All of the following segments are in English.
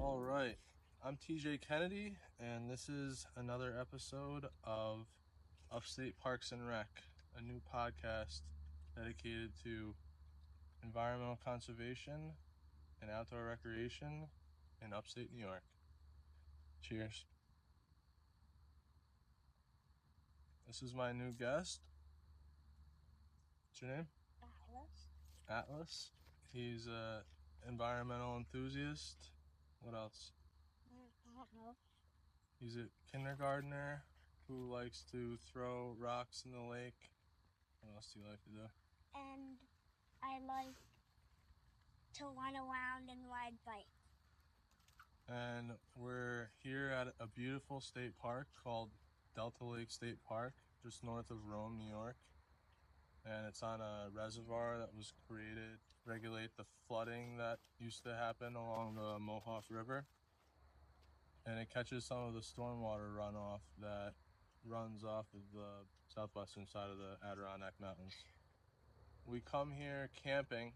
All right, I'm TJ Kennedy, and this is another episode of Upstate Parks and Rec, a new podcast dedicated to environmental conservation and outdoor recreation in upstate New York. Cheers. This is my new guest. What's your name? Atlas. He's an environmental enthusiast. What else? I don't know. He's a kindergartner who likes to throw rocks in the lake. What else do you like to do? And I like to run around and ride bikes. And we're here at a beautiful state park called Delta Lake State Park, just north of Rome, New York. And it's on a reservoir that was created to regulate the flooding that used to happen along the Mohawk River. And it catches some of the stormwater runoff that runs off of the southwestern side of the Adirondack Mountains. We come here camping.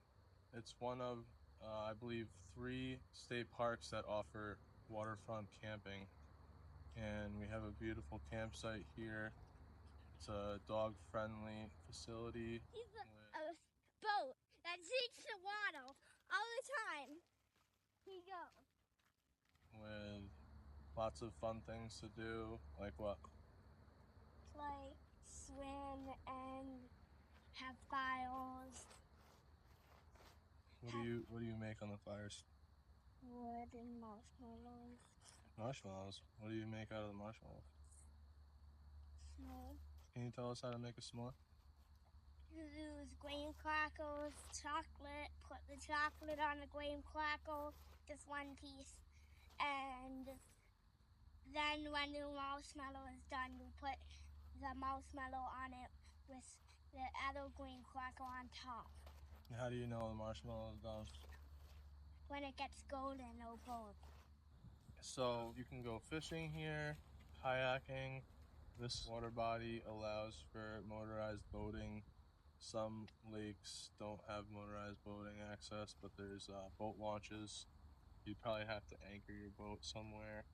It's one of, I believe, 3 state parks that offer waterfront camping. And we have a beautiful campsite here. It's a dog-friendly facility. He's a boat that takes the water all the time. He goes. With lots of fun things to do. Like what? Like swim and have fires. What do you make on the fires? Wood and marshmallows. Marshmallows. What do you make out of the marshmallows? Snow. Can you tell us how to make a s'more? You use graham crackers, chocolate, put the chocolate on the graham cracker, just one piece. And then when the marshmallow is done, you put the marshmallow on it with the other graham cracker on top. How do you know the marshmallow is done? When it gets golden or gold. So you can go fishing here, kayaking. This water body allows for motorized boating. Some lakes don't have motorized boating access, but there's boat launches. You probably have to anchor your boat somewhere.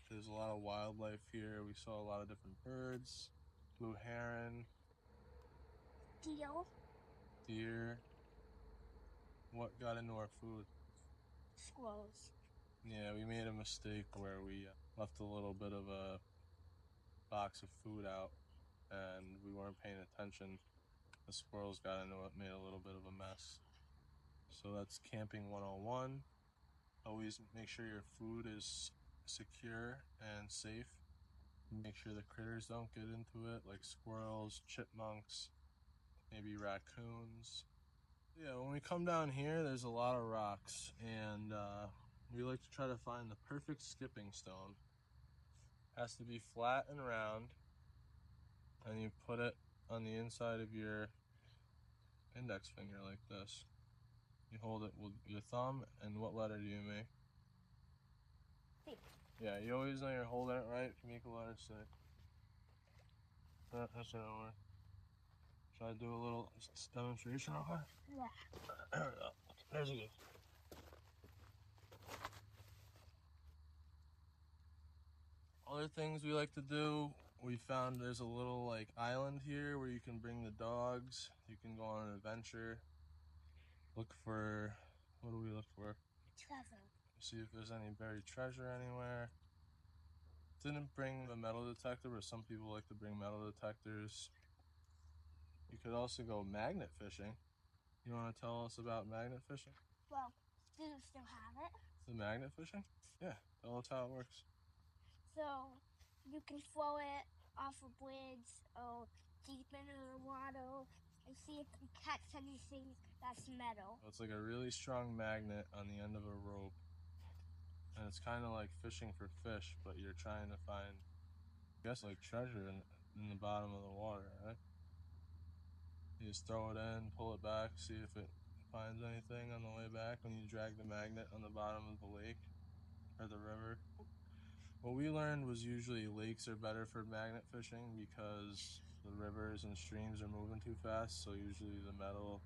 There's a lot of wildlife here. We saw a lot of different birds, blue heron, deer. What got into our food? Squirrels. Yeah, we made a mistake where we left a little bit of a box of food out and we weren't paying attention. The squirrels got into it, made a little bit of a mess. So that's camping 101. Always make sure your food is secure and safe. Make sure the critters don't get into it, like squirrels, chipmunks, maybe raccoons. Yeah, when we come down here, there's a lot of rocks, and we like to try to find the perfect skipping stone. It has to be flat and round, and you put it on the inside of your index finger like this. You hold it with your thumb, and what letter do you make? C. Yeah, you always know you're holding it right if you make a letter C. That's how it works. Should I do a little demonstration of it? Yeah. There we go. There's a good. Other things we like to do, we found there's a little like island here where you can bring the dogs. You can go on an adventure. Look for, what do we look for? Treasure. See if there's any buried treasure anywhere. Didn't bring a metal detector, but some people like to bring metal detectors. You could also go magnet fishing. You want to tell us about magnet fishing? Well, do you still have it? The magnet fishing? Yeah, tell us how it works. So you can throw it off a bridge or deep into the water and see if you catch anything that's metal. It's like a really strong magnet on the end of a rope. And it's kind of like fishing for fish, but you're trying to find, I guess, like treasure in the bottom of the water, right? You just throw it in, pull it back, see if it finds anything on the way back when you drag the magnet on the bottom of the lake or the river. What we learned was usually lakes are better for magnet fishing because the rivers and streams are moving too fast, so usually the metal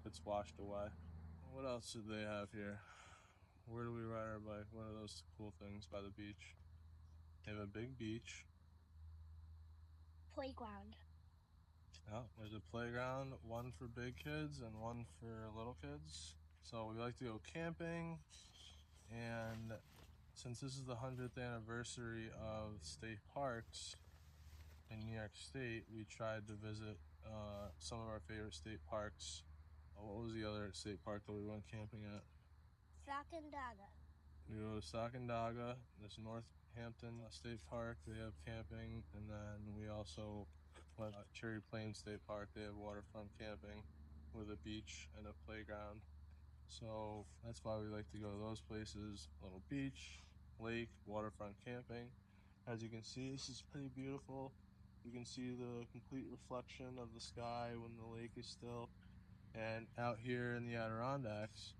gets washed away. What else do they have here? where do we ride our bike? One of those cool things by the beach. They have a big beach. Playground. Yeah, there's a playground, one for big kids and one for little kids. So we like to go camping, and since this is the 100th anniversary of state parks in New York State, we tried to visit some of our favorite state parks. What was the other state park that we went camping at? Sacandaga. We go to Sacandaga, this Northampton State Park. They have camping, and then we also went to Cherry Plain State Park. They have waterfront camping with a beach and a playground. So that's why we like to go to those places. A little beach, lake, waterfront camping. As you can see, this is pretty beautiful. You can see the complete reflection of the sky when the lake is still. And out here in the Adirondacks,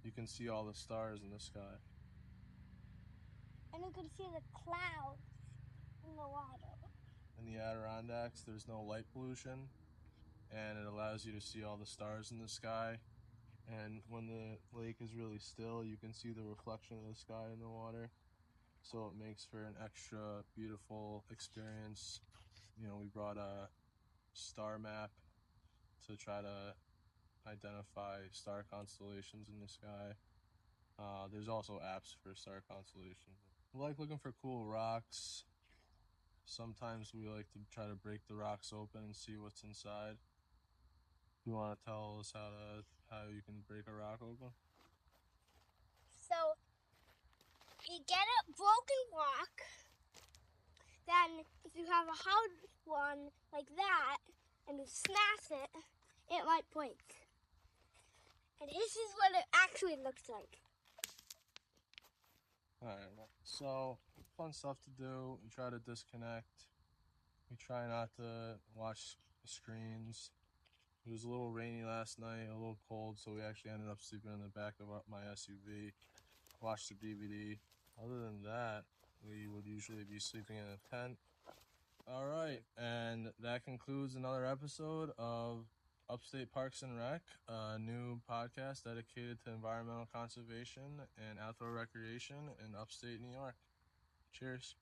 you can see all the stars in the sky. And you can see the clouds in the water. In the Adirondacks, there's no light pollution, and it allows you to see all the stars in the sky. And when the lake is really still, you can see the reflection of the sky in the water. So it makes for an extra beautiful experience. You know, we brought a star map to try to identify star constellations in the sky. There's also apps for star constellations. We like looking for cool rocks. Sometimes we like to try to break the rocks open and see what's inside. You want to tell us how you can break a rock open? So you get a broken rock. Then if you have a hard one like that and you smash it, it might break. And this is what it actually looks like. Alright, so fun stuff to do. We try to disconnect. We try not to watch the screens. It was a little rainy last night, a little cold, so we actually ended up sleeping in the back of my SUV. Watched the DVD. Other than that, we would usually be sleeping in a tent. Alright, and that concludes another episode of Upstate Parks and Rec, a new podcast dedicated to environmental conservation and outdoor recreation in upstate New York. Cheers.